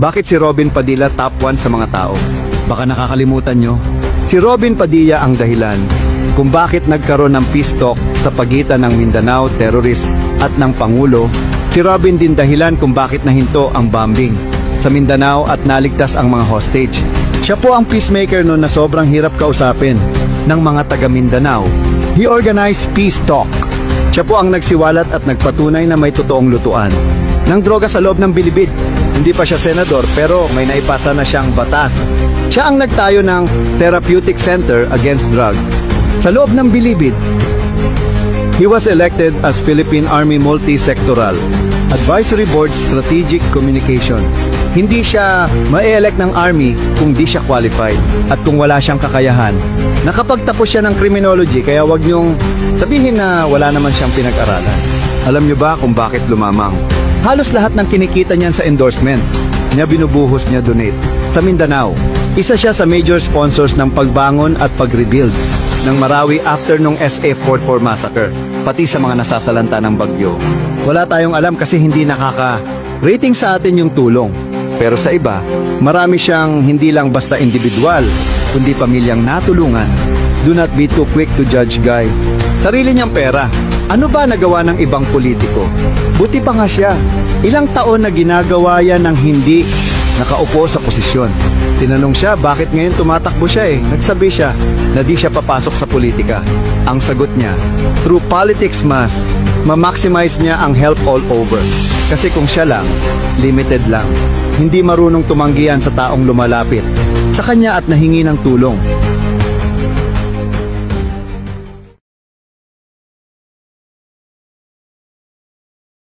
Bakit si Robin Padilla top 1 sa mga tao? Baka nakakalimutan nyo, si Robin Padilla ang dahilan kung bakit nagkaroon ng peace talk sa pagitan ng Mindanao terrorist at ng Pangulo. Si Robin din dahilan kung bakit nahinto ang bombing sa Mindanao at naligtas ang mga hostage. Siya po ang peacemaker noon na sobrang hirap kausapin ng mga taga Mindanao. He organized peace talk. Siya po ang nagsiwalat at nagpatunay na may totoong lutuan ng droga sa loob ng Bilibid. Hindi pa siya senador pero may naipasa na siyang batas. Siya ang nagtayo ng Therapeutic Center Against Drug sa loob ng Bilibid. He was elected as Philippine Army Multi-Sectoral Advisory Board Strategic Communication. Hindi siya ma-elect ng Army kung di siya qualified at kung wala siyang kakayahan. Nakapagtapos siya ng criminology kaya wag niyong sabihin na wala naman siyang pinag-aralan. Alam niyo ba kung bakit lumamang? Halos lahat ng kinikita niyan sa endorsement niya binubuhos niya donate sa Mindanao. Isa siya sa major sponsors ng pagbangon at pag-rebuild ng Marawi after nung SA-44 massacre, pati sa mga nasasalanta ng bagyo. Wala tayong alam kasi hindi nakaka-rating sa atin yung tulong. Pero sa iba, marami siyang hindi lang basta individual, kundi pamilyang natulungan. Do not be too quick to judge, guys. Sarili niyang pera. Ano ba nagawa ng ibang politiko? Buti pa nga siya. Ilang taon na ginagawa yan ng hindi nakaupo sa posisyon. Tinanong siya bakit ngayon tumatakbo siya Nagsabi siya na di siya papasok sa politika. Ang sagot niya, through politics ma-maximize niya ang help all over. Kasi kung siya lang, limited lang. Hindi marunong tumanggihan sa taong lumalapit sa kanya at nahingi ng tulong.